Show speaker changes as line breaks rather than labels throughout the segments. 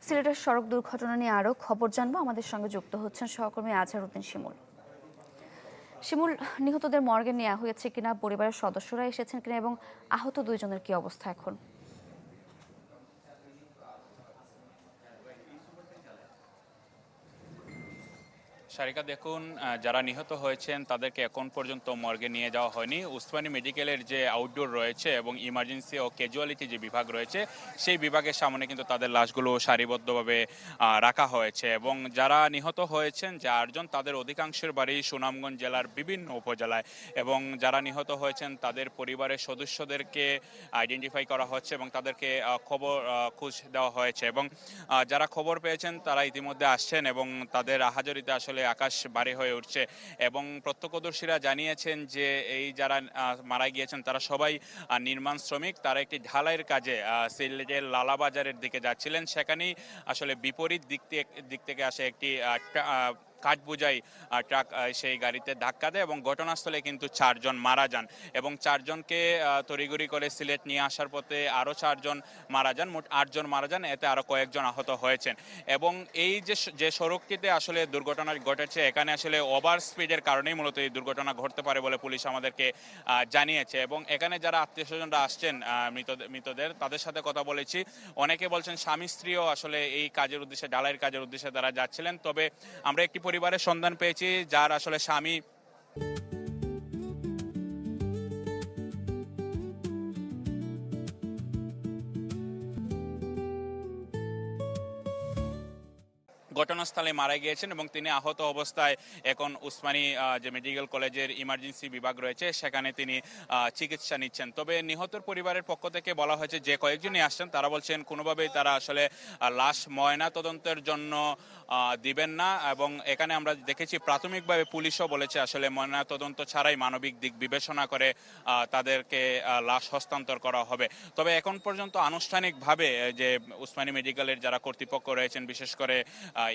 সিলেটের সড়ক দুর্ঘটনা নিয়ে আরও খবর জানবো। আমাদের সঙ্গে যুক্ত হচ্ছেন সহকর্মী আজহারউদ্দিন শিমুল। শিমুল, নিহতদের মর্গে নেওয়া হয়েছে কিনা, পরিবারের সদস্যরা এসেছেন কিনা এবং আহত দুইজনের কি অবস্থা এখন?
সারিকা, দেখুন, যারা নিহত হয়েছেন তাদেরকে এখন পর্যন্ত মর্গে নিয়ে যাওয়া হয়নি। উসমানী মেডিকেলের যে আউটডোর রয়েছে এবং ইমার্জেন্সি ও ক্যাজুয়ালিটি যে বিভাগ রয়েছে সেই বিভাগের সামনে কিন্তু তাদের লাশগুলো সারিবদ্ধভাবে রাখা হয়েছে। এবং যারা নিহত হয়েছেন যে 8 জন, তাদের অধিকাংশের বাড়ি সুনামগঞ্জ জেলার বিভিন্ন উপজেলায়। এবং যারা নিহত হয়েছেন তাদের পরিবারের সদস্যদেরকে আইডেন্টিফাই করা হচ্ছে এবং তাদেরকে খোঁজ দেওয়া হয়েছে। এবং যারা খবর পেয়েছেন তারা ইতিমধ্যে আসছেন এবং তাদের আহাজারিতে আসলে আকাশ ভারী হয়ে উঠছে। এবং প্রত্যক্ষদর্শীরা জানিয়েছেন যে এই যারা মারা গিয়েছেন তারা সবাই নির্মাণ শ্রমিক। তারা একটি ঢালাইয়ের কাজে সিলেটের লালাবাজারের দিকে যাচ্ছিলেন। সেখানেই আসলে বিপরীত দিক থেকে আসে একটি কাঠ বোঝাই ট্রাক সেই গাড়িতে ধাক্কা দেয় এবং ঘটনাস্থলে কিন্তু 4 জন মারা যান। এবং 4 জনকে তড়িঘড়ি করে সিলেট নিয়ে আসার পথে আরও 4 জন মারা যান, মোট 8 জন মারা যান, এতে আরও কয়েকজন আহত হয়েছেন। এবং এই যে সড়কটিতে আসলে দুর্ঘটনা ঘটেছে, এখানে আসলে ওভার স্পিডের কারণেই মূলত এই দুর্ঘটনা ঘটতে পারে বলে পুলিশ আমাদেরকে জানিয়েছে। এবং এখানে যারা আত্মীয় স্বজনরা আসছেন মৃতদের, তাদের সাথে কথা বলেছি। অনেকে বলছেন স্বামী স্ত্রীও আসলে এই কাজের উদ্দেশ্যে, ঢালাইয়ের কাজের উদ্দেশ্যে তারা যাচ্ছিলেন। তবে আমরা একটি পরিবারের সন্ধান পেয়েছি যার আসলে স্বামী ঘটনাস্থলে মারা গিয়েছেন এবং তিনি আহত অবস্থায় এখন উসমানী যে মেডিকেল কলেজের ইমার্জেন্সি বিভাগ রয়েছে সেখানে তিনি চিকিৎসা নিচ্ছেন। তবে নিহতের পরিবারের পক্ষ থেকে বলা হয়েছে যে কয়েকজনই আসছেন তারা বলছেন কোনোভাবেই তারা আসলে লাশ ময়না তদন্তের জন্য দিবেন না। এবং এখানে আমরা দেখেছি প্রাথমিকভাবে পুলিশও বলেছে আসলে ময়না তদন্ত ছাড়াই মানবিক দিক বিবেচনা করে তাদেরকে লাশ হস্তান্তর করা হবে। তবে এখন পর্যন্ত আনুষ্ঠানিকভাবে যে উসমানী মেডিকেলের যারা কর্তৃপক্ষ রয়েছেন, বিশেষ করে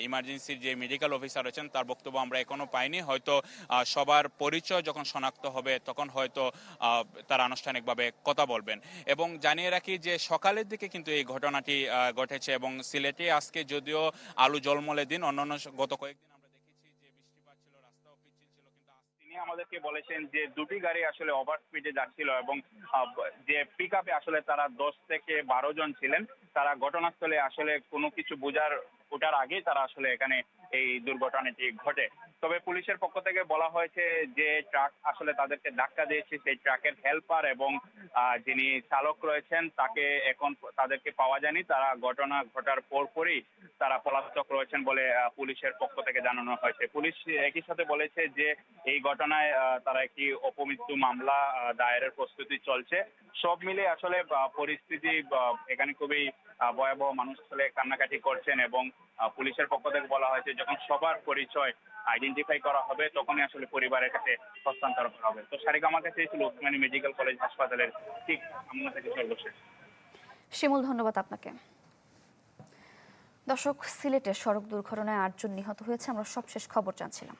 ইমার্জেন্সির যে মেডিকেল অফিসার রয়েছেন, তার বক্তব্য আমরা এখনো পাইনি। হয়তো সবার পরিচয় যখন শনাক্ত হবে তখন হয়তো তারা আনুষ্ঠানিকভাবে কথা বলবেন। এবং জানিয়ে রাখি যে সকালের দিকে কিন্তু এই ঘটনাটি ঘটেছে এবং সিলেটে আজকে যদিও আলু জলমলে দিন, অন্যান্য গত কয়েকদিন আমরা দেখেছি যে বৃষ্টিপাত ছিল, রাস্তাও পিচ্ছিল ছিল, কিন্তু তিনি আমাদেরকে বলেছেন যে দুটি গাড়ি আসলে ওভার স্পিডে যাচ্ছিল এবং যে পিক আপে আসলে তারা 10 থেকে 12 জন ছিলেন। তারা ঘটনাস্থলে আসলে কোনো কিছু ওঠার আগেই তারা আসলে এখানে এই দুর্ঘটনাটি ঘটে। তবে পুলিশের পক্ষ থেকে বলা হয়েছে যে ট্রাক আসলে তাদেরকে ধাক্কা দিয়েছে, সেই ট্রাকের হেল্পার এবং যিনি চালক রয়েছেন এখন তাদেরকে পাওয়া যায়নি। তারা ঘটনা ঘটার পরপরই তারা পলাতক রয়েছেন বলে পুলিশের পক্ষ থেকে জানানো হয়েছে। পুলিশ একই সাথে বলেছে যে এই ঘটনায় তারা একটি অপমৃত্যু মামলা দায়েরের প্রস্তুতি চলছে। সব মিলে আসলে পরিস্থিতি এখানে খুবই ভয়াবহ। মানুষ আসলে কান্নাকাটি করছেন এবং পুলিশের পক্ষ থেকে বলা হয়েছে যখন সবার পরিচয় আইডেন্টিফাই করা হবে তখনই আসলে পরিবারের কাছে হস্তান্তর করা হবে। তো সারিকা, আমার কাছে ছিল ওসমানী মেডিকেল কলেজ হাসপাতালের ঠিক সামনে থেকে সর্বশেষ।
শিমুল, ধন্যবাদ আপনাকে। দর্শক, সিলেটের সড়ক দুর্ঘটনায় 8 জন নিহত হয়েছে, আমরা সবশেষ খবর জানছিলাম।